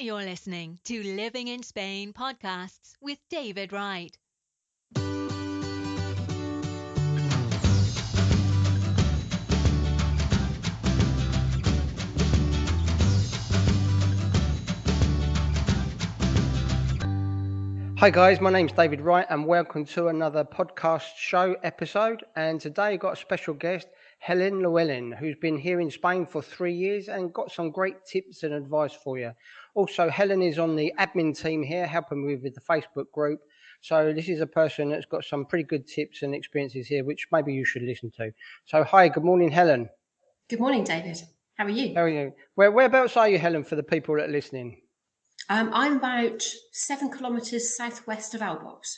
You're listening to Living in Spain podcasts with David Wright. Hi guys, my name's David Wright and welcome to another podcast show episode. And today I've got a special guest, Helen Llewellyn, who's been here in Spain for 3 years and got some great tips and advice for you. Also, Helen is on the admin team here, helping me with the Facebook group. So this is a person that's got some pretty good tips and experiences here, which maybe you should listen to. So hi, good morning, Helen. Good morning, David. How are you? How are you? Whereabouts are you, Helen, for the people that are listening? I'm about 7 kilometres southwest of Albox.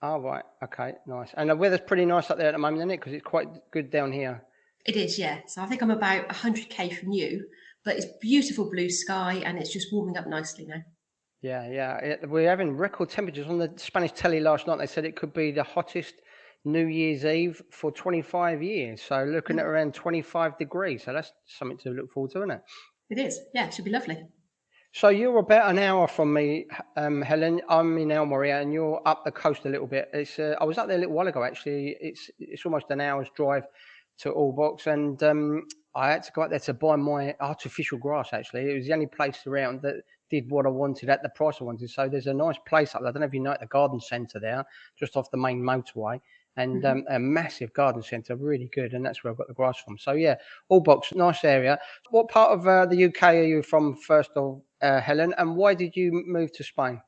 Oh, right. Okay, nice. And the weather's pretty nice up there at the moment, isn't it? Because it's quite good down here. It is, yeah. So I think I'm about 100k from you, but it's beautiful blue sky and it's just warming up nicely now. Yeah. We're having record temperatures on the Spanish telly last night. They said it could be the hottest New Year's Eve for 25 years. So looking at around 25 degrees. So that's something to look forward to, isn't it? It is. Yeah, it should be lovely. So you're about an hour from me, Helen. I'm in Almeria, and you're up the coast a little bit. I was up there a little while ago, actually. It's almost an hour's drive to Allbox, and I had to go out there to buy my artificial grass. Actually, it was the only place around that did what I wanted at the price I wanted. So there's a nice place up there. I don't know if you know it, the garden centre there, just off the main motorway. And a massive garden centre, really good, and that's where I've got the grass from. So yeah, Allbox, nice area. What part of the UK are you from, first of Helen, and why did you move to Spain?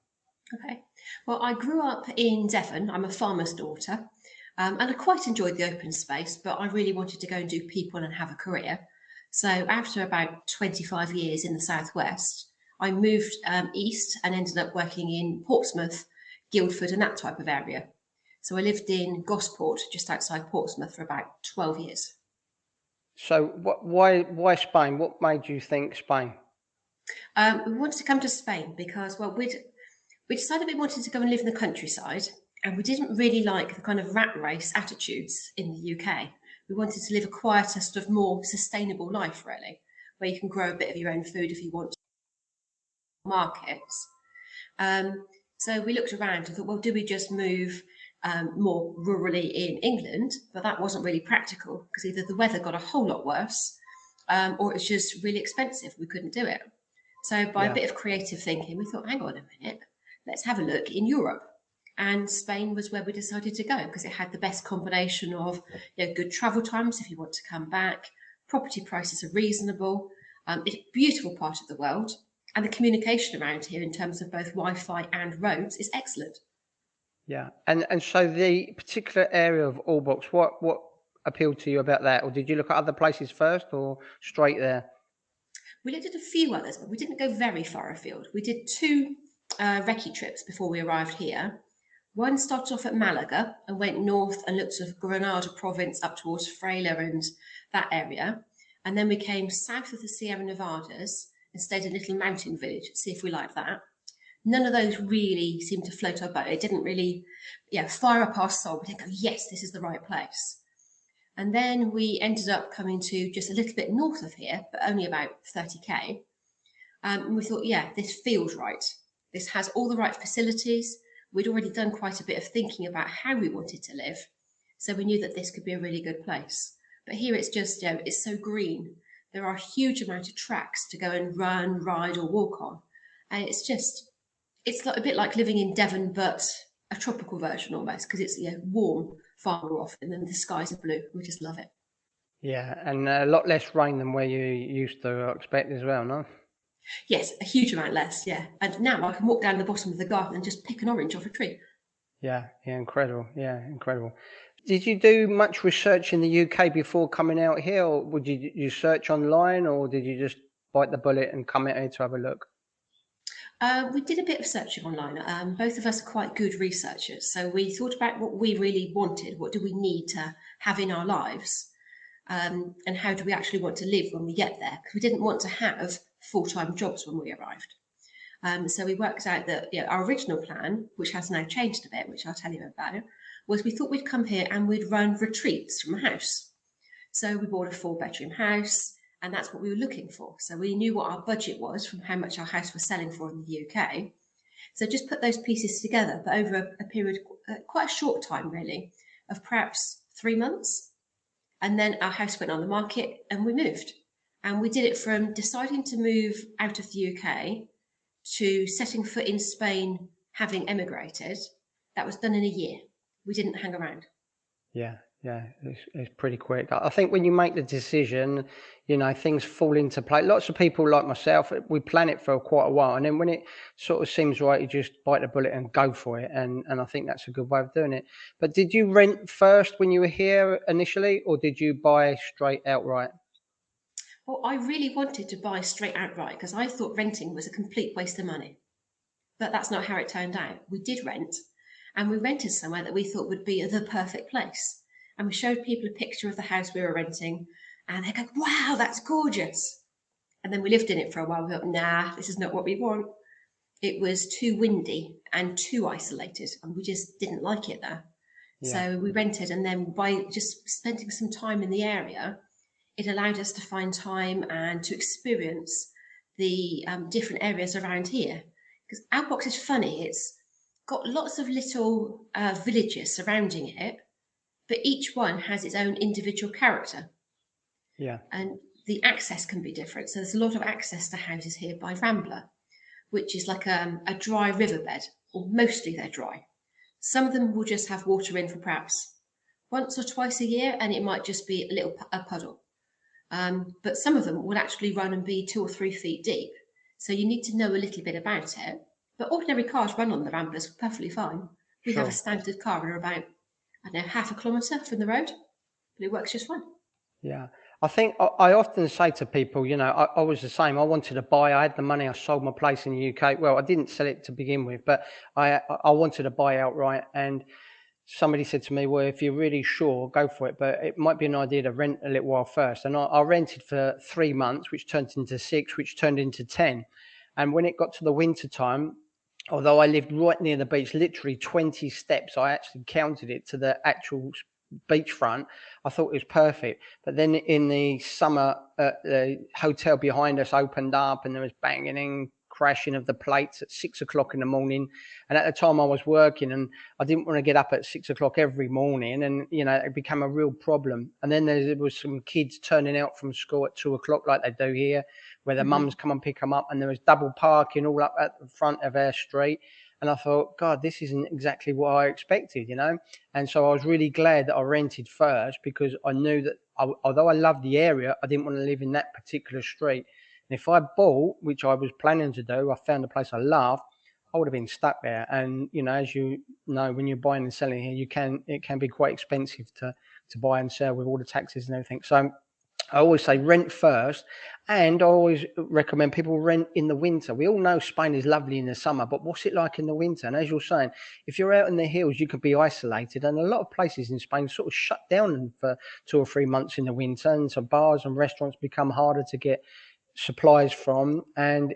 Okay. Well, I grew up in Devon. I'm a farmer's daughter, and I quite enjoyed the open space, but I really wanted to go and do people and have a career. So after about 25 years in the southwest, I moved east and ended up working in Portsmouth, Guildford, and that type of area. So I lived in Gosport, just outside Portsmouth, for about 12 years. So why Spain? What made you think Spain? We wanted to come to Spain because, well, we decided we wanted to go and live in the countryside, and we didn't really like the kind of rat race attitudes in the UK. We wanted to live a quieter, sort of more sustainable life, really, where you can grow a bit of your own food if you want to markets. So we looked around and thought, well, do we just move more rurally in England? But that wasn't really practical because either the weather got a whole lot worse or it was just really expensive. We couldn't do it. So by a bit of creative thinking, we thought, hang on a minute, let's have a look in Europe. And Spain was where we decided to go because it had the best combination of good travel times if you want to come back, property prices are reasonable, it's a beautiful part of the world, and the communication around here in terms of both Wi-Fi and roads is excellent. Yeah, and so the particular area of Allbox, what appealed to you about that, or did you look at other places first, or straight there? We looked at a few others, but we didn't go very far afield. We did 2 recce trips before we arrived here. One started off at Malaga and went north and looked at Granada province up towards Fraila and that area. And then we came south of the Sierra Nevadas and stayed in a little mountain village to see if we liked that. None of those really seemed to float our boat. It didn't really fire up our soul. We didn't go, yes, this is the right place. And then we ended up coming to just a little bit north of here, but only about 30k. And we thought, this feels right. This has all the right facilities. We'd already done quite a bit of thinking about how we wanted to live. So we knew that this could be a really good place. But here it's just, it's so green. There are a huge amount of tracks to go and run, ride or walk on. And it's like, a bit like living in Devon, but a tropical version almost, because it's warm far more often and the skies are blue. We just love it. Yeah, and a lot less rain than where you used to expect as well, no? Yes, a huge amount less, yeah. And now I can walk down the bottom of the garden and just pick an orange off a tree. Yeah, incredible. Did you do much research in the UK before coming out here, or would you search online, or did you just bite the bullet and come out here to have a look? We did a bit of searching online. Both of us are quite good researchers. So we thought about what we really wanted. What do we need to have in our lives? And how do we actually want to live when we get there? Because we didn't want to have full-time jobs when we arrived. So we worked out that our original plan, which has now changed a bit, which I'll tell you about, was we thought we'd come here and we'd run retreats from a house. So we bought a 4-bedroom house And that's what we were looking for. So we knew what our budget was from how much our house was selling for in the UK. So just put those pieces together, but over a period, quite a short time really, of perhaps 3 months. And then our house went on the market and we moved. And we did it from deciding to move out of the UK to setting foot in Spain, having emigrated. That was done in a year. We didn't hang around. Yeah, it's pretty quick. I think when you make the decision, things fall into place. Lots of people like myself, we plan it for quite a while, and then when it sort of seems right, you just bite the bullet and go for it. And I think that's a good way of doing it. But did you rent first when you were here initially, or did you buy straight outright? Well, I really wanted to buy straight outright because I thought renting was a complete waste of money. But that's not how it turned out. We did rent, and we rented somewhere that we thought would be the perfect place. And we showed people a picture of the house we were renting, and they go, wow, that's gorgeous. And then we lived in it for a while. We thought, nah, this is not what we want. It was too windy and too isolated, and we just didn't like it there. Yeah. So we rented, and then by just spending some time in the area, it allowed us to find time and to experience the different areas around here. Because our box is funny. It's got lots of little villages surrounding it, but each one has its own individual character. Yeah. And the access can be different. So there's a lot of access to houses here by Rambler, which is like a dry riverbed, or mostly they're dry. Some of them will just have water in for perhaps once or twice a year, and it might just be a puddle. But some of them will actually run and be 2 or 3 feet deep. So you need to know a little bit about it. But ordinary cars run on the Ramblers perfectly fine. We have a standard car. We're about, I don't know, half a kilometre from the road, but it works just fine. Yeah. I think I often say to people, I was the same. I wanted to buy. I had the money. I sold my place in the UK. Well, I didn't sell it to begin with, but I wanted to buy outright. And somebody said to me, well, if you're really sure, go for it. But it might be an idea to rent a little while first. And I rented for 3 months, which turned into 6, which turned into 10. And when it got to the winter time, although I lived right near the beach, literally 20 steps, I actually counted it to the actual beachfront. I thought it was perfect. But then in the summer, the hotel behind us opened up and there was banging and crashing of the plates at 6 o'clock in the morning. And at the time I was working and I didn't want to get up at 6 o'clock every morning. And, it became a real problem. And then there was some kids turning out from school at 2 o'clock like they do here, where the mums come and pick them up. And there was double parking all up at the front of our street. And I thought, God, this isn't exactly what I expected, And so I was really glad that I rented first, because I knew that although I loved the area, I didn't want to live in that particular street. And if I bought, which I was planning to do, I found a place I loved, I would have been stuck there. And, as you know, when you're buying and selling here, it can be quite expensive to buy and sell with all the taxes and everything. So I always say rent first, and I always recommend people rent in the winter. We all know Spain is lovely in the summer, but what's it like in the winter? And as you're saying, if you're out in the hills, you could be isolated, and a lot of places in Spain sort of shut down for 2 or 3 months in the winter, and so bars and restaurants become harder to get supplies from. And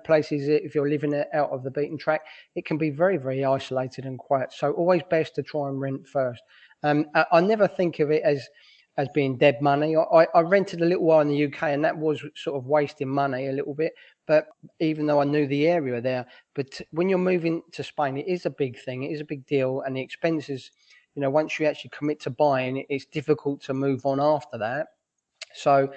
places, if you're living out of the beaten track, it can be very, very isolated and quiet. So always best to try and rent first. I never think of it as being dead money. I rented a little while in the UK, and that was sort of wasting money a little bit. But even though I knew the area there, but when you're moving to Spain, it is a big thing. It is a big deal, and the expenses, once you actually commit to buying, it's difficult to move on after that. So,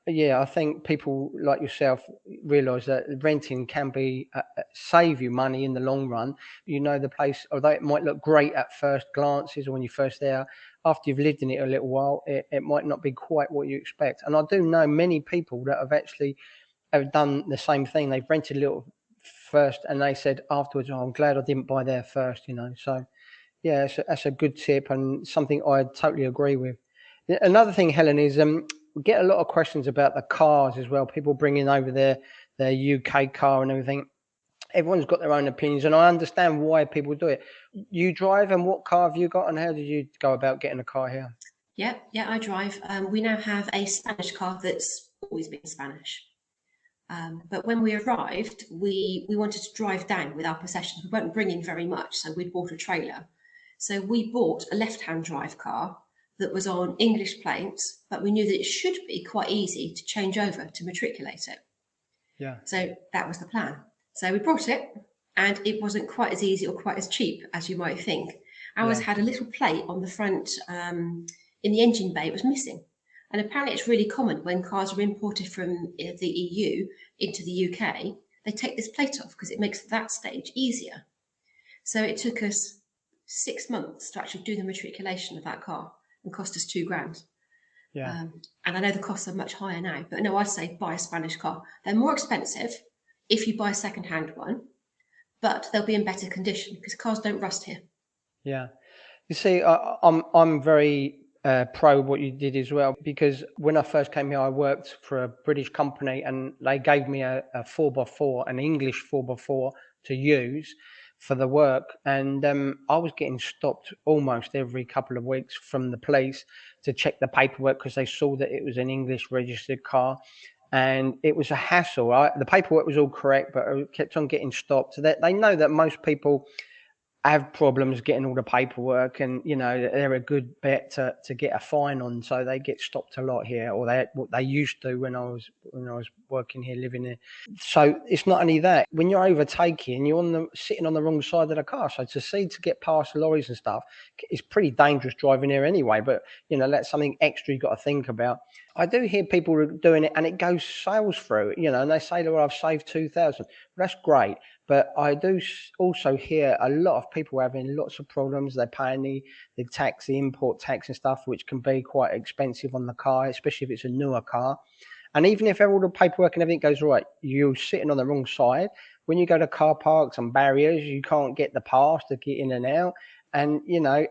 yeah, I think people like yourself realise that renting can be save you money in the long run. The place, although it might look great at first glances or when you're first there, after you've lived in it a little while, it might not be quite what you expect. And I do know many people that have done the same thing. They've rented a little first, and they said afterwards, "Oh, I'm glad I didn't buy there first." So yeah, that's a good tip and something I totally agree with. Another thing, Helen, is we get a lot of questions about the cars as well. People bringing over their UK car and everything. Everyone's got their own opinions, and I understand why people do it. You drive, and what car have you got, and how did you go about getting a car here? Yeah, I drive. We now have a Spanish car that's always been Spanish. But when we arrived, we wanted to drive down with our possessions. We weren't bringing very much, so we'd bought a trailer. So we bought a left-hand drive car that was on English plates, but we knew that it should be quite easy to change over to matriculate it. Yeah. So that was the plan. So we brought it, and it wasn't quite as easy or quite as cheap as you might think. Ours had a little plate on the front in the engine bay. It was missing. And apparently it's really common when cars are imported from the EU into the UK, they take this plate off because it makes that stage easier. So it took us 6 months to actually do the matriculation of that car and cost us £2,000. Yeah. And I know the costs are much higher now, but no, I'd say buy a Spanish car. They're more expensive if you buy a second-hand one, but they'll be in better condition because cars don't rust here. Yeah. You see, I'm very pro what you did as well, because when I first came here, I worked for a British company and they gave me a 4x4, an English 4x4 to use for the work. And I was getting stopped almost every couple of weeks from the police to check the paperwork because they saw that it was an English registered car. And it was a hassle. The paperwork was all correct, but I kept on getting stopped. So they know that most people have problems getting all the paperwork, and they're a good bet to get a fine on, so they get stopped a lot here, or they used to when I was working here, living here. So it's not only that, when you're overtaking, you're sitting on the wrong side of the car, so to get past lorries and stuff, it's pretty dangerous driving here anyway, but that's something extra you've got to think about. I do hear people doing it and it goes sales through, and they say, well, I've saved 2,000. That's great. But I do also hear a lot of people having lots of problems. They're paying the tax, the import tax and stuff, which can be quite expensive on the car, especially if it's a newer car. And even if all the paperwork and everything goes right, you're sitting on the wrong side. When you go to car parks and barriers, you can't get the pass to get in and out. And,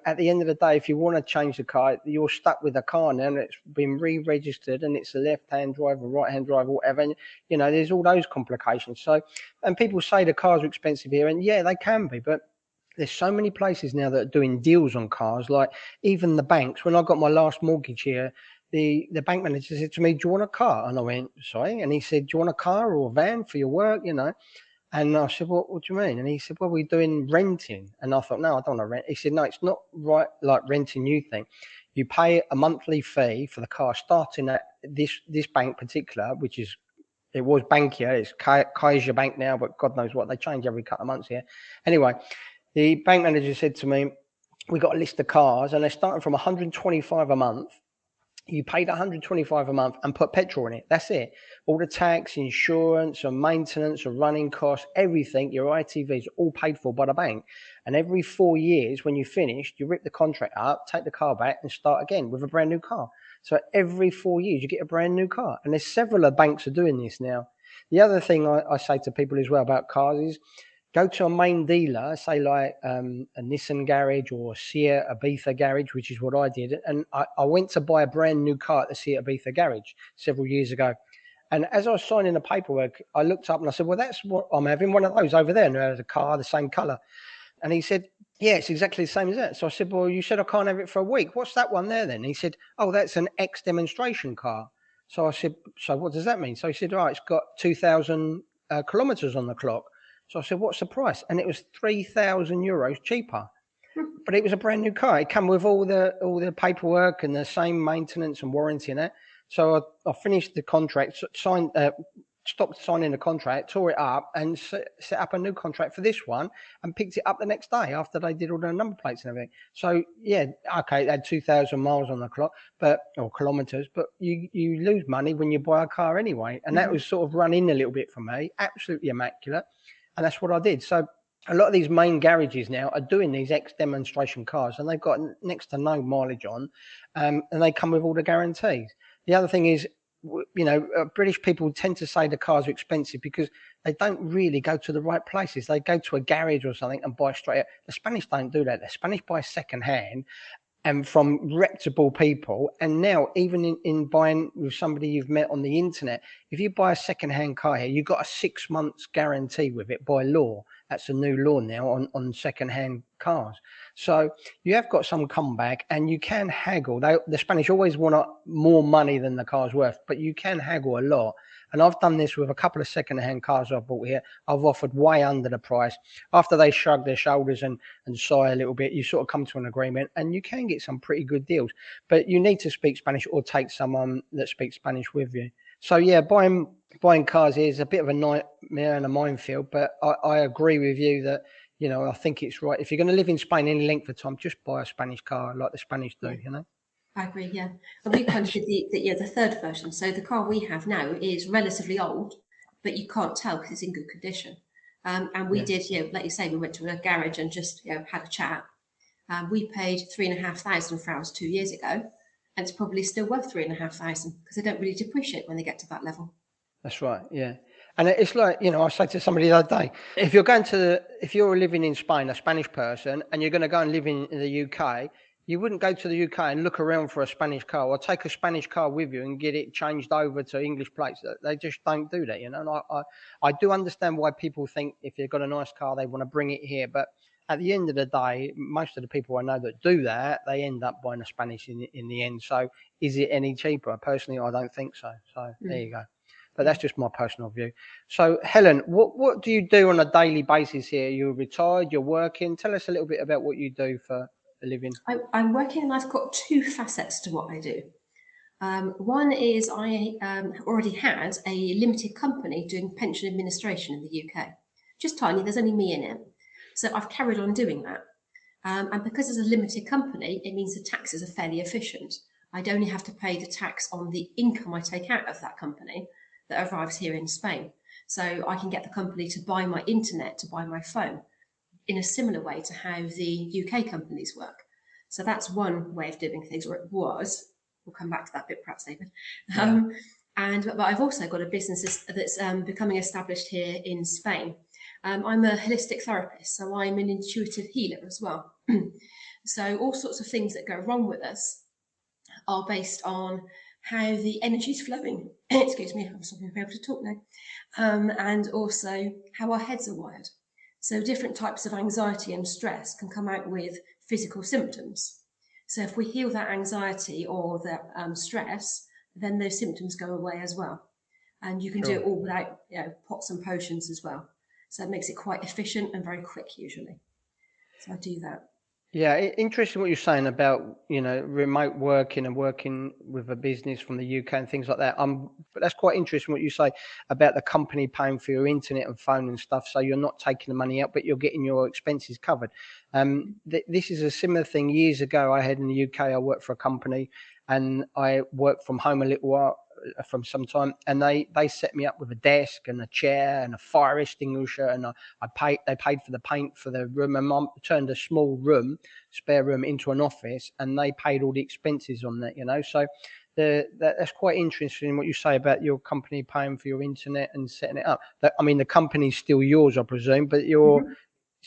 at the end of the day, if you want to change the car, you're stuck with the car now and it's been re-registered and it's a left-hand drive or right-hand drive or whatever. And, there's all those complications. So, and people say the cars are expensive here, and yeah, they can be, but there's so many places now that are doing deals on cars, like even the banks. When I got my last mortgage here, the bank manager said to me, do you want a car? And I went, sorry. And he said, do you want a car or a van for your work, And I said, what do you mean? And he said, well, we're doing renting. And I thought, no, I don't want to rent. He said, no, it's not right like renting you think. You pay a monthly fee for the car starting at this bank particular, it was Bankia. It's Kaiser Bank now, but God knows what. They change every couple of months here. Anyway, the bank manager said to me, we got a list of cars and they're starting from 125 a month. You paid 125 a month and put petrol in it. That's it. All the tax, insurance, and maintenance, and running costs, everything, your ITVs, all paid for by the bank. And every 4 years, when you finished, you rip the contract up, take the car back, and start again with a brand new car. So every 4 years, you get a brand new car. And there's several of banks are doing this now. The other thing I say to people as well about cars is, go to a main dealer, say like a Nissan garage or a Seat Ibiza garage, which is what I did. And I went to buy a brand new car at the Seat Ibiza garage several years ago. And as I was signing the paperwork, I looked up and I said, well, that's what I'm having, one of those over there. And there's a car, the same colour. And he said, yeah, it's exactly the same as that. So I said, well, you said I can't have it for a week. What's that one there then? And he said, oh, that's an ex-demonstration car. So I said, so what does that mean? So he said, oh, it's got 2,000 kilometres on the clock. So I said, what's the price? And it was €3,000 cheaper. But it was a brand new car. It came with all the paperwork and the same maintenance and warranty in it. So I finished the contract, stopped signing the contract, tore it up and set up a new contract for this one and picked it up the next day after they did all the number plates and everything. So, yeah, okay, it had 2,000 miles on the clock, or kilometres, but you lose money when you buy a car anyway. And that was sort of run in a little bit for me, absolutely immaculate. And that's what I did. So a lot of these main garages now are doing these ex-demonstration cars and they've got next to no mileage on, and they come with all the guarantees. The other thing is, British people tend to say the cars are expensive because they don't really go to the right places. They go to a garage or something and buy straight up. The Spanish don't do that. The Spanish buy second hand and from reputable people. And now even in buying with somebody you've met on the internet, if you buy a second-hand car here, you've got a 6 months guarantee with it by law. That's a new law now on second-hand cars. So you have got some comeback and you can haggle. The Spanish always want more money than the car's worth, but you can haggle a lot. And I've done this with a couple of second-hand cars I've bought here. I've offered way under the price. After they shrug their shoulders and sigh a little bit, you sort of come to an agreement and you can get some pretty good deals. But you need to speak Spanish or take someone that speaks Spanish with you. So yeah, buying cars is a bit of a nightmare and a minefield, but I agree with you that, you know, I think it's right. If you're going to live in Spain any length of time, just buy a Spanish car like the Spanish do, you know? I agree, yeah. And we kind of did the third version. So the car we have now is relatively old, but you can't tell because it's in good condition. And we did, like you say, we went to a garage and just, had a chat. We paid 3,500 for ours 2 years ago, and it's probably still worth 3,500 because they don't really depreciate when they get to that level. That's right, yeah. And it's like, you know, I said to somebody the other day, if you're living in Spain, a Spanish person, and you're going to go and live in the UK, you wouldn't go to the UK and look around for a Spanish car or take a Spanish car with you and get it changed over to English plates. They just don't do that, you know. And I do understand why people think if they've got a nice car, they want to bring it here. But at the end of the day, most of the people I know that do that, they end up buying a Spanish in the end. So is it any cheaper? Personally, I don't think so. So there you go. But that's just my personal view. So, Helen, what do you do on a daily basis here? You're retired, you're working. Tell us a little bit about what you do for a living. I'm working and I've got two facets to what I do. One is I already had a limited company doing pension administration in the UK. Just tiny, there's only me in it. So I've carried on doing that. And because it's a limited company, it means the taxes are fairly efficient. I'd only have to pay the tax on the income I take out of that company that arrives here in Spain. So I can get the company to buy my internet, to buy my phone, in a similar way to how the UK companies work. So that's one way of doing things, or it was. We'll come back to that bit perhaps, David. Yeah. But I've also got a business that's becoming established here in Spain. I'm a holistic therapist, so I'm an intuitive healer as well. So all sorts of things that go wrong with us are based on how the energy is flowing. Excuse me, I'm starting to be able to talk now. And also how our heads are wired. So different types of anxiety and stress can come out with physical symptoms. So if we heal that anxiety or that stress, then those symptoms go away as well. And you can do it all without pots and potions as well. So it makes it quite efficient and very quick usually. So I do that. Yeah, interesting what you're saying about, you know, remote working and working with a business from the UK and things like that. But that's quite interesting what you say about the company paying for your internet and phone and stuff. So you're not taking the money out, but you're getting your expenses covered. This is a similar thing. Years ago, I had in the UK, I worked for a company and I worked from home a little while from some time, and they set me up with a desk and a chair and a fire extinguisher, and they paid for the paint for the room, and Mum turned a small spare room into an office, and they paid all the expenses on that, you know. So that's quite interesting what you say about your company paying for your internet and setting it up. I mean, the company's still yours, I presume, but you're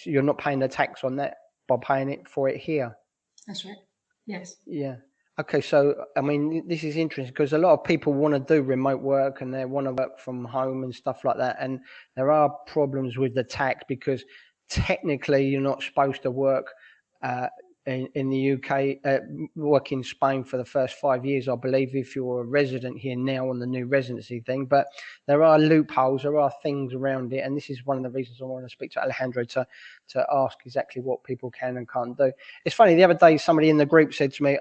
not paying the tax on that by paying it for it here. That's right. Yes. Yeah. Okay, so I mean, this is interesting because a lot of people want to do remote work and they want to work from home and stuff like that. And there are problems with the tax because technically you're not supposed to work in the UK, work in Spain for the first 5 years, I believe, if you're a resident here now on the new residency thing. But there are loopholes, there are things around it. And this is one of the reasons I want to speak to Alejandro to ask exactly what people can and can't do. It's funny, the other day, somebody in the group said to me,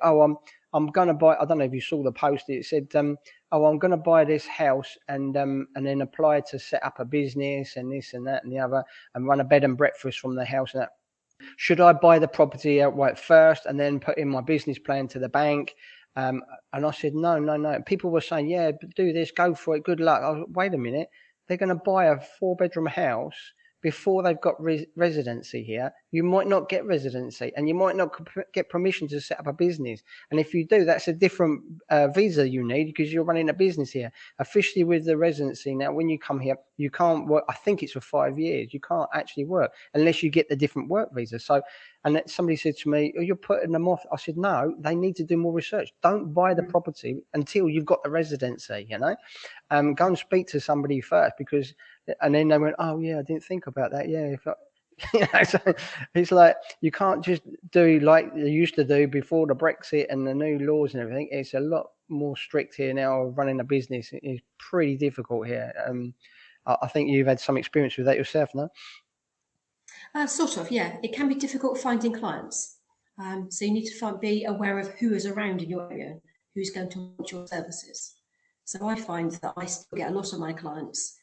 I'm going to buy, I don't know if you saw the post, it said, I'm going to buy this house and then apply to set up a business and this and that and the other and run a bed and breakfast from the house and that. Should I buy the property outright first and then put in my business plan to the bank? And I said, no. People were saying, yeah, do this, go for it, good luck. Wait a minute. They're going to buy a 4-bedroom house before they've got residency here. You might not get residency and you might not get permission to set up a business. And if you do, that's a different visa you need because you're running a business here. Officially with the residency now, when you come here, you can't work. I think it's for 5 years. You can't actually work unless you get the different work visa. So, and somebody said to me, you're putting them off. I said, no, they need to do more research. Don't buy the property until you've got the residency, you know. Go and speak to somebody first because, and then they went, oh yeah, I didn't think about that. Yeah, So it's like you can't just do like you used to do before the Brexit and the new laws and everything. It's a lot more strict here now. Running a business is pretty difficult here. I think you've had some experience with that yourself, no? Sort of, yeah. It can be difficult finding clients. So you need to be aware of who is around in your area, who's going to want your services. So I find that I still get a lot of my clients,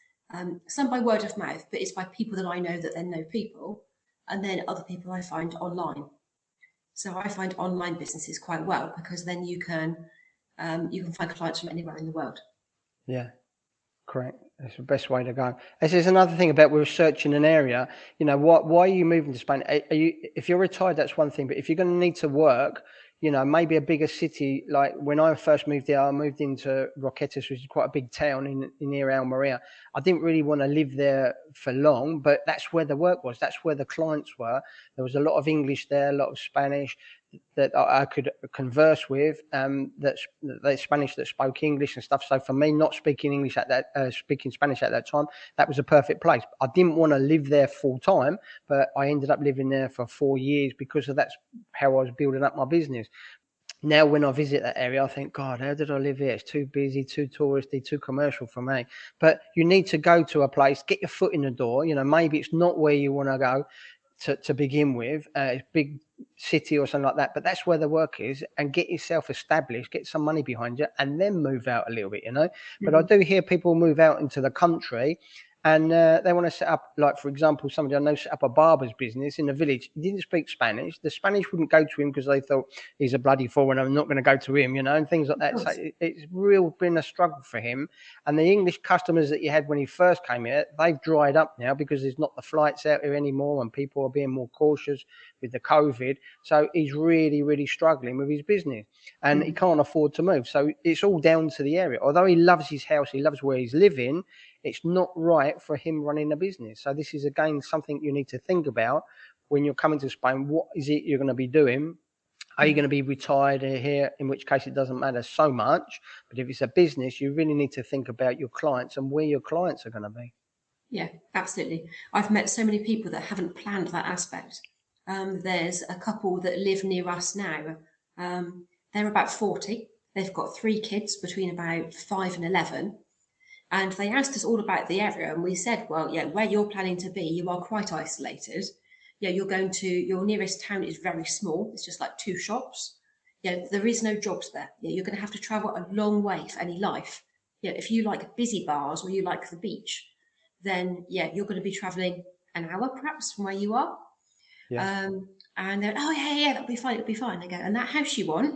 some by word of mouth, but it's by people that I know that then know people, and then other people I find online. So I find online businesses quite well because then you can find clients from anywhere in the world. Yeah. Correct. That's the best way to go. This is another thing about researching an area. Why are you moving to Spain? Are you, if you're retired, that's one thing. But if you're going to need to work, maybe a bigger city. Like when I first moved there, I moved into Roquetas, which is quite a big town in near Almeria. I didn't really want to live there for long, but that's where the work was. That's where the clients were. There was a lot of English there, a lot of Spanish that I could converse with, that's Spanish that spoke English and stuff. So for me, not speaking English at that, speaking Spanish at that time, that was a perfect place. I didn't want to live there full time, but I ended up living there for 4 years because of that's how I was building up my business. Now, when I visit that area, I think, God, how did I live here? It's too busy, too touristy, too commercial for me. But you need to go to a place, get your foot in the door. Maybe it's not where you want to go to begin with, a big city or something like that, but that's where the work is, and get yourself established, get some money behind you, and then move out a little bit, But I do hear people move out into the country and they want to set up, like, for example, somebody I know set up a barber's business in a village. He didn't speak Spanish. The Spanish wouldn't go to him because they thought he's a bloody fool and I'm not going to go to him, and things like that. So it's real been a struggle for him. And the English customers that he had when he first came here, they've dried up now because there's not the flights out here anymore and people are being more cautious with the COVID. So he's really, really struggling with his business and he can't afford to move. So it's all down to the area. Although he loves his house, he loves where he's living, it's not right for him running a business. So this is, again, something you need to think about when you're coming to Spain. What is it you're going to be doing? Are you going to be retired here? In which case it doesn't matter so much. But if it's a business, you really need to think about your clients and where your clients are going to be. Yeah, absolutely. I've met so many people that haven't planned that aspect. There's a couple that live near us now. They're about 40. They've got 3 kids between about 5 and 11. And they asked us all about the area, and we said, well, yeah, where you're planning to be, you are quite isolated. Yeah, you're going to, your nearest town is very small. It's just like 2 shops. Yeah, there is no jobs there. Yeah, you're going to have to travel a long way for any life. Yeah, if you like busy bars or you like the beach, then yeah, you're going to be traveling an hour perhaps from where you are. Yeah. And they're, oh yeah, that'll be fine. It'll be fine. They go, and that house you want,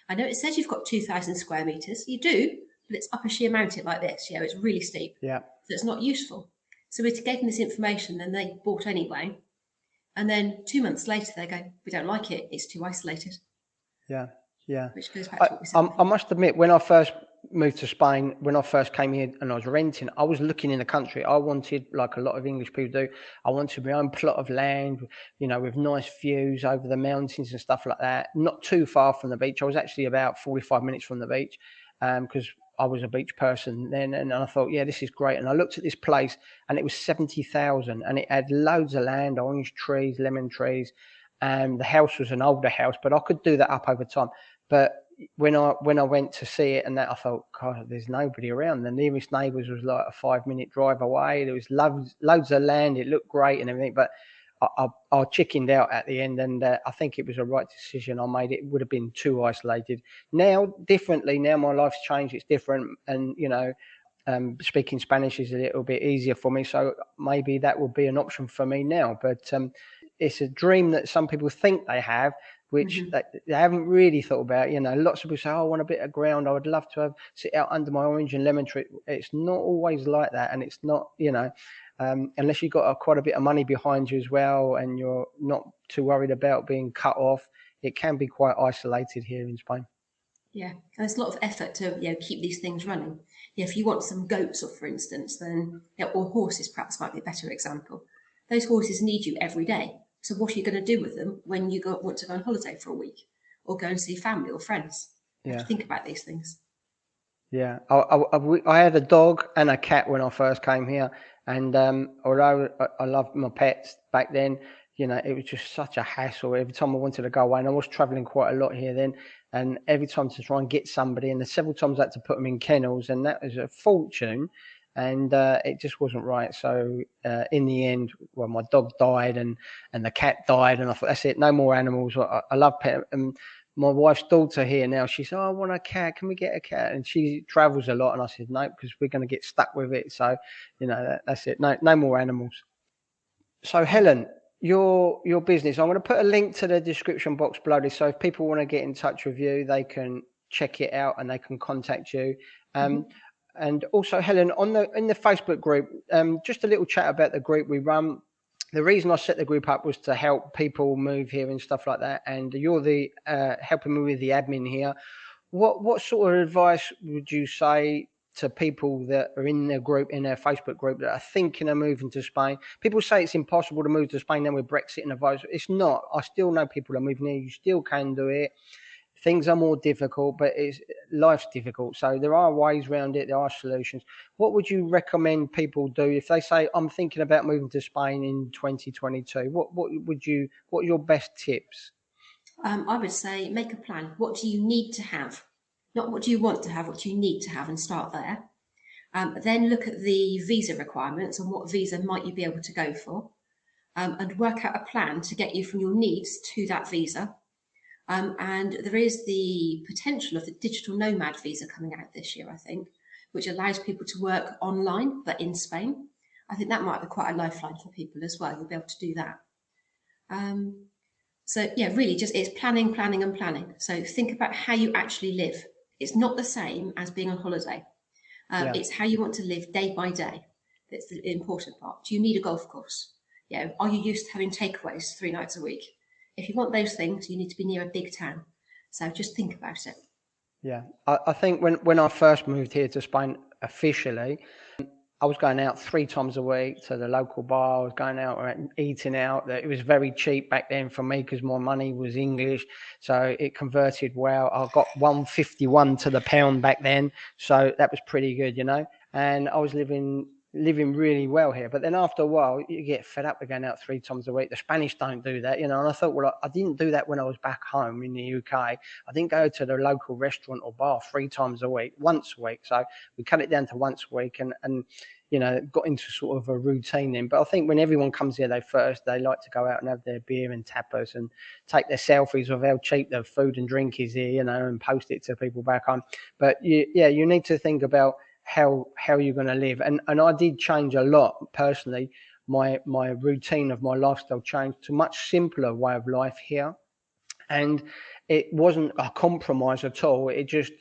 I know it says you've got 2,000 square meters. You do, but it's up a sheer mountain like this. It's really steep. Yeah. So it's not useful. So we gave them this information, then they bought anyway. And then 2 months later, they go, we don't like it. It's too isolated. Yeah. Yeah. Which goes back to what we said. I must admit, when I first moved to Spain, when I first came here and I was renting, I was looking in the country. I wanted, like a lot of English people do, I wanted my own plot of land, with nice views over the mountains and stuff like that. Not too far from the beach. I was actually about 45 minutes from the beach because I was a beach person then. And I thought, yeah, this is great. And I looked at this place and it was 70,000 and it had loads of land, orange trees, lemon trees. And the house was an older house, but I could do that up over time. But when I went to see it and that, I thought, God, there's nobody around. The nearest neighbours was like a 5-minute drive away. There was loads of land. It looked great and everything, but I chickened out at the end, and I think it was a right decision I made. It would have been too isolated. Now, differently, now my life's changed. It's different, and speaking Spanish is a little bit easier for me. So maybe that will be an option for me now. But it's a dream that some people think they have, which they haven't really thought about. Lots of people say, oh, I want a bit of ground. I would love to sit out under my orange and lemon tree. It's not always like that. And it's not, unless you've got quite a bit of money behind you as well, and you're not too worried about being cut off, it can be quite isolated here in Spain. Yeah, and there's a lot of effort to keep these things running. If you want some goats, for instance, then or horses perhaps might be a better example. Those horses need you every day. So what are you going to do with them when you want to go on holiday for a week or go and see family or friends? You have to think about these things. Yeah, I had a dog and a cat when I first came here, And although I loved my pets back then, it was just such a hassle. Every time I wanted to go away, and I was travelling quite a lot here then, and every time to try and get somebody, and there's several times I had to put them in kennels, and that was a fortune, and it just wasn't right. So in the end, well, my dog died, and the cat died, and I thought, that's it, no more animals. I love pet. My wife's daughter here now, she said, I want a cat. Can we get a cat? And she travels a lot. And I said, no, because we're going to get stuck with it. So, that's it. No more animals. So, Helen, your business, I'm going to put a link to the description box below this. So if people want to get in touch with you, they can check it out and they can contact you. And also, Helen, in the Facebook group, just a little chat about the group we run. The reason I set the group up was to help people move here and stuff like that. And you're the helping me with the admin here. What sort of advice would you say to people that are in their group, in their Facebook group, that are thinking of moving to Spain? People say it's impossible to move to Spain now with Brexit and the virus. It's not. I still know people are moving here. You still can do it. Things are more difficult, but life's difficult. So there are ways around it. There are solutions. What would you recommend people do if they say, I'm thinking about moving to Spain in 2022? What are your best tips? I would say make a plan. What do you need to have? Not what do you want to have, what do you need to have, and start there. Then look at the visa requirements and what visa might you be able to go for, and work out a plan to get you from your needs to that visa. And there is the potential of the digital nomad visa coming out this year, I think, which allows people to work online, but in Spain. I think that might be quite a lifeline for people as well. You'll be able to do that. So yeah, really just it's planning, planning and planning. So think about how you actually live. It's not the same as being on holiday. It's how you want to live day by day. That's the important part. Do you need a golf course? Are you used to having takeaways 3 nights a week? If you want those things, you need to be near a big town. So just think about it. Yeah, I think when I first moved here to Spain officially, I was going out 3 times a week to the local bar. I was going out and eating out. It was very cheap back then for me because my money was English. So it converted well. I got 151 to the pound back then. So that was pretty good, And I was living really well here. But then after a while, you get fed up with going out 3 times a week. The Spanish don't do that, And I thought, well, I didn't do that when I was back home in the UK. I didn't go to the local restaurant or bar 3 times a week, once a week. So we cut it down to once a week and got into sort of a routine then. But I think when everyone comes here, they like to go out and have their beer and tapas and take their selfies of how cheap the food and drink is here, and post it to people back home. But you need to think about how you're going to live. And I did change a lot personally. My routine of my lifestyle changed to a much simpler way of life here. And it wasn't a compromise at all. It just,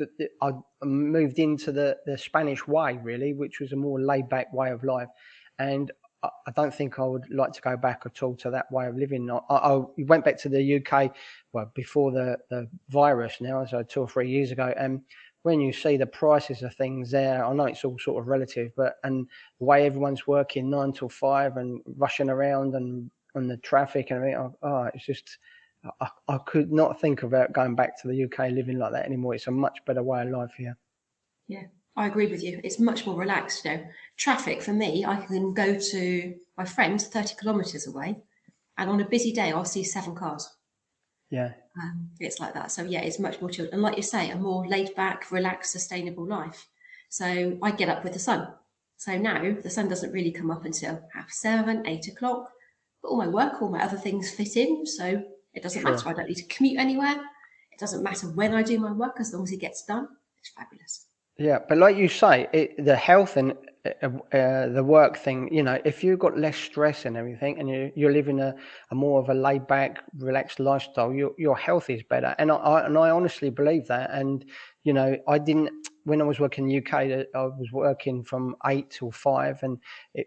I moved into the Spanish way, really, which was a more laid back way of life. And I don't think I would like to go back at all to that way of living. I went back to the UK, well, before the virus now, so 2 or 3 years ago. And when you see the prices of things there, I know it's all sort of relative, and the way everyone's working 9 till 5 and rushing around and on the traffic and everything, it's just, I could not think about going back to the UK living like that anymore. It's a much better way of life here. Yeah, I agree with you. It's much more relaxed. Traffic for me, I can go to my friends 30 kilometres away, and on a busy day, I'll see 7 cars. Yeah. It's like that. So yeah, it's much more chilled. And like you say, a more laid back, relaxed, sustainable life. So I get up with the sun. So now the sun doesn't really come up until 7:30, 8 o'clock. But all my work, all my other things fit in. So it doesn't matter. I don't need to commute anywhere. It doesn't matter when I do my work, as long as it gets done. It's fabulous. Yeah, but like you say, the health and the work thing, if you've got less stress and everything, and you're living a more of a laid back, relaxed lifestyle, your health is better. And I honestly believe that. And I didn't, when I was working in the UK, I was working from 8 till 5, and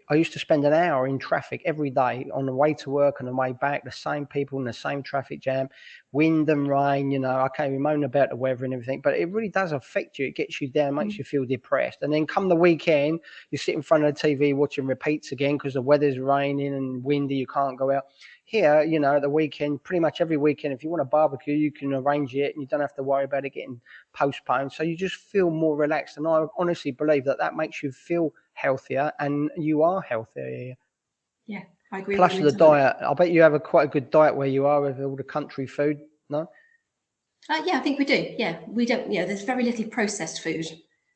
I used to spend an hour in traffic every day on the way to work and the way back, the same people in the same traffic jam, wind and rain. I can't moan about the weather and everything, but it really does affect you. It gets you down, makes you feel depressed. And then come the weekend, you sit in front of the TV watching repeats again because the weather's raining and windy, you can't go out. Here, at the weekend, pretty much every weekend, if you want a barbecue, you can arrange it and you don't have to worry about it getting postponed. So you just feel more relaxed. And I honestly believe that makes you feel healthier, and you are healthier here. Yeah, I agree Plus with you the entirely. diet. I bet you have quite a good diet where you are with all the country food, no? Yeah, I think we do. Yeah, we don't. Yeah, there's very little processed food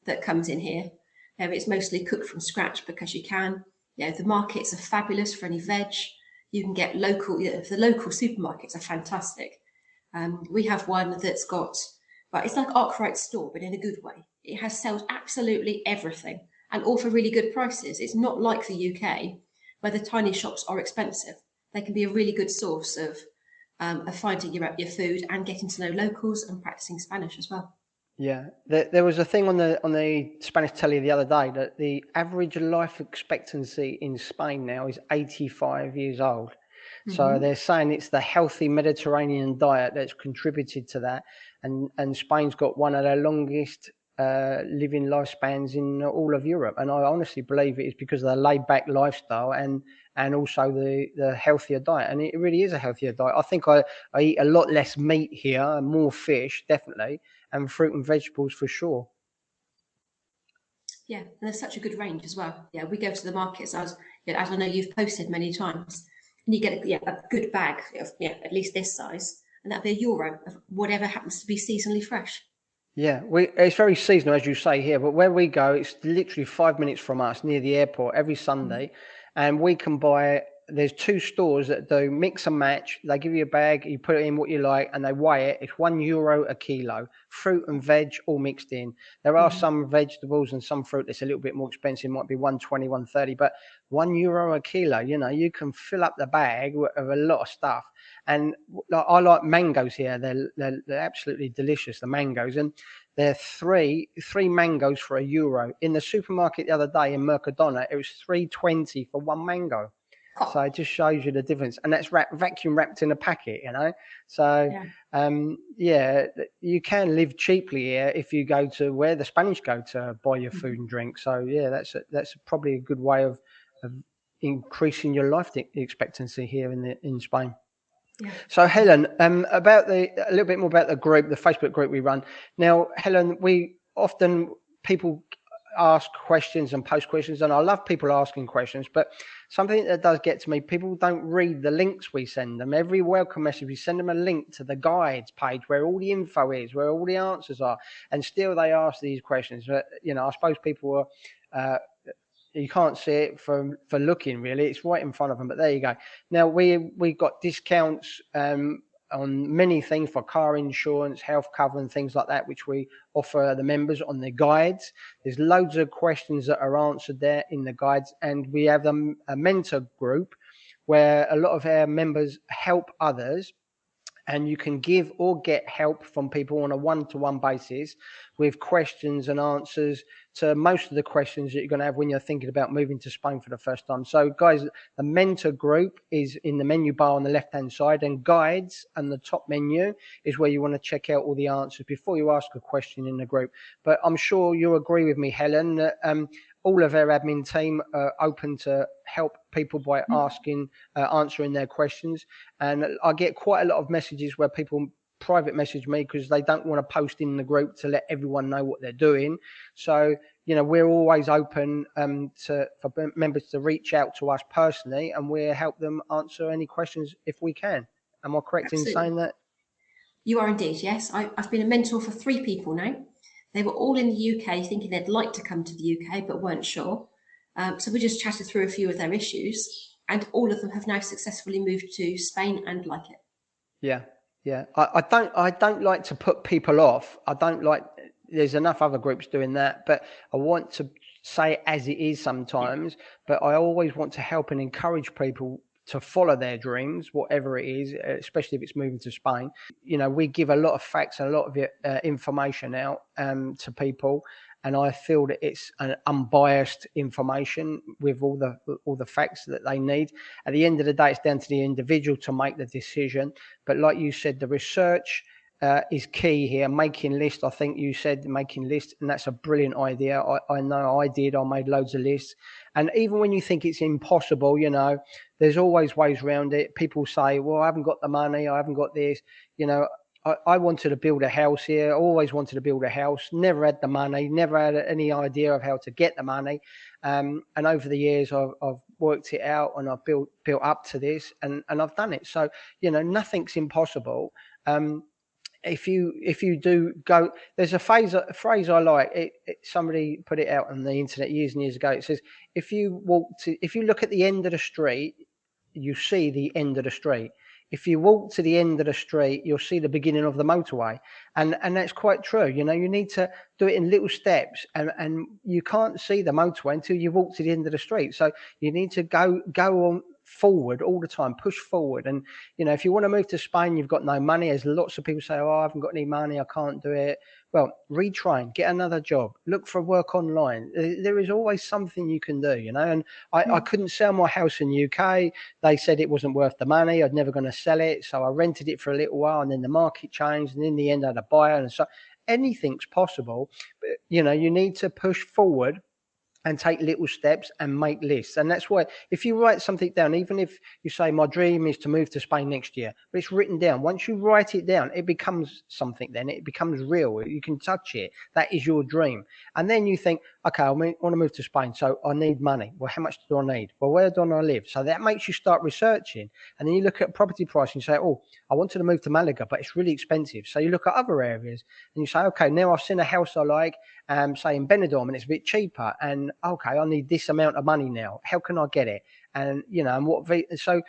that comes in here. It's mostly cooked from scratch because you can. Yeah, the markets are fabulous for any veg. You can get local. The local supermarkets are fantastic. We have one that's got, but it's like Arkwright's store, but in a good way. It has sells absolutely everything and all for really good prices. It's not like the UK where the tiny shops are expensive. They can be a really good source of finding your food and getting to know locals and practicing Spanish as well. Yeah, there was a thing on the Spanish telly the other day that the average life expectancy in Spain now is 85 years old. So they're saying it's the healthy Mediterranean diet that's contributed to that, and Spain's got one of the longest living lifespans in all of Europe. And I honestly believe it is because of the laid back lifestyle and also the healthier diet. And it really is a healthier diet. I think I eat a lot less meat here and more fish, definitely, and fruit and vegetables for sure. Yeah, and there's such a good range as well. Yeah, we go to the markets as I know you've posted many times, and you get a good bag of at least this size, and that'd be €1 of whatever happens to be seasonally fresh. Yeah, it's very seasonal, as you say here, but where we go, it's literally 5 minutes from us near the airport every Sunday, and we can buy. There's 2 stores that do mix and match. They give you a bag, you put it in what you like, and they weigh it. It's €1 a kilo, fruit and veg all mixed in. There are some vegetables and some fruit that's a little bit more expensive, might be 120, 130, but €1 a kilo. You can fill up the bag of a lot of stuff. And I like mangoes here. They're absolutely delicious, the mangoes, and they're three mangoes for €1. In the supermarket the other day in Mercadona, it was $3.20 for one mango. Oh, So it just shows you the difference, and that's vacuum wrapped in a packet, So, you can live cheaply here if you go to where the Spanish go to buy your food and drink. So, yeah, that's probably a good way of increasing your life expectancy here in Spain. yeah. So, Helen, about a little bit more about the group, the Facebook group we run. Now, Helen, people ask questions and post questions, and I love people asking questions, but something that does get to me, people don't read the links we send them. Every welcome message, we send them a link to the guides page where all the info is, where all the answers are, and still they ask these questions. But, I suppose people are, you can't see it for looking, really. It's right in front of them, but there you go. Now, we got discounts on many things for car insurance, health cover and things like that, which we offer the members on the guides. There's loads of questions that are answered there in the guides, and we have a mentor group where a lot of our members help others, and you can give or get help from people on a one-to-one basis with questions and answers to most of the questions that you're going to have when you're thinking about moving to Spain for the first time. So, guys, the mentor group is in the menu bar on the left-hand side, and guides and the top menu is where you want to check out all the answers before you ask a question in the group. But I'm sure you'll agree with me, Helen, that all of our admin team are open to help people by answering their questions. And I get quite a lot of messages where people private message me because they don't want to post in the group to let everyone know what they're doing. So, we're always open for members to reach out to us personally, and we'll help them answer any questions if we can. Am I correct in saying that? You are indeed, yes. I've been a mentor for 3 people now. They were all in the UK thinking they'd like to come to the UK but weren't sure. So we just chatted through a few of their issues, and all of them have now successfully moved to Spain and like it. Yeah. Yeah. I don't like to put people off. There's enough other groups doing that, but I want to say it as it is sometimes, but I always want to help and encourage people to follow their dreams, whatever it is, especially if it's moving to Spain. We give a lot of facts and a lot of information out to people, and I feel that it's an unbiased information with all the facts that they need. At the end of the day, it's down to the individual to make the decision. But like you said, the research is key here. Making lists, I think you said making lists, and that's a brilliant idea. I know I did. I made loads of lists. And even when you think it's impossible, there's always ways around it. People say, well, I haven't got the money, I haven't got this. I wanted to build a house here. Always wanted to build a house. Never had the money. Never had any idea of how to get the money. And over the years, I've worked it out, and I've built up to this, and I've done it. So nothing's impossible. If you do go, there's a phrase I like. Somebody put it out on the internet years and years ago. It says, if you look at the end of the street, you see the end of the street. If you walk to the end of the street, you'll see the beginning of the motorway. And that's quite true. You need to do it in little steps, and you can't see the motorway until you walk to the end of the street. So you need to go on forward all the time, push forward. And if you want to move to Spain, you've got no money, as lots of people say, I haven't got any money, I can't do it. Well, retrain, get another job, look for work online. There is always something you can do, and I couldn't sell my house in the UK. They said it wasn't worth the money, I'd never going to sell it, so I rented it for a little while, and then the market changed, and in the end I had a buyer. And so anything's possible, but you need to push forward and take little steps and make lists. And that's why, if you write something down, even if you say, my dream is to move to Spain next year, but it's written down, once you write it down, it becomes something. Then it becomes real. You can touch it. That is your dream. And then you think, okay, I want to move to Spain, so I need money. Well, how much do I need? Well, where do I live? So that makes you start researching. And then you look at property price and you say, oh, I wanted to move to Malaga, but it's really expensive. So you look at other areas and you say, okay, now I've seen a house I like, say in Benidorm, and it's a bit cheaper, and okay, I need this amount of money now. How can I get it? And so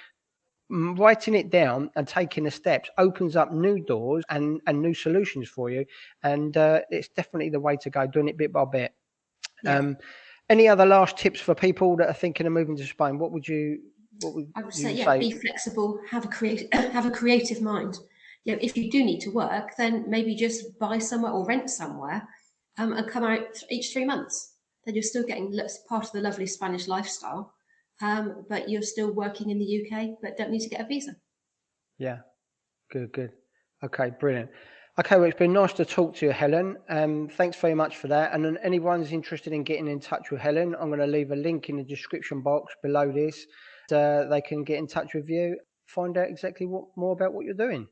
writing it down and taking the steps opens up new doors and new solutions for you. And it's definitely the way to go, doing it bit by bit. Yeah. Any other last tips for people that are thinking of moving to Spain? What would you say? Be flexible, have a creative mind. If you do need to work, then maybe just buy somewhere or rent somewhere, and come out each 3 months. Then you're still getting part of the lovely Spanish lifestyle, but you're still working in the UK, but don't need to get a visa. Yeah, good. Okay, brilliant. Okay, well, it's been nice to talk to you, Helen. Thanks very much for that. And then anyone's interested in getting in touch with Helen, I'm going to leave a link in the description box below this. They can get in touch with you, find out exactly more about what you're doing.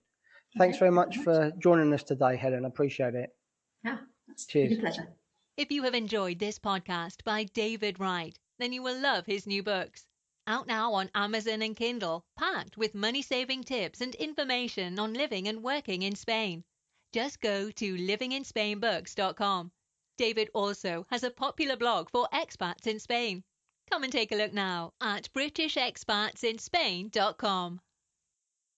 Thanks very much for joining us today, Helen. I appreciate it. Yeah, that's Cheers. a pleasure. If you have enjoyed this podcast by David Wright, then you will love his new books. Out now on Amazon and Kindle, packed with money-saving tips and information on living and working in Spain. Just go to livinginspainbooks.com. David also has a popular blog for expats in Spain. Come and take a look now at britishexpatsinspain.com.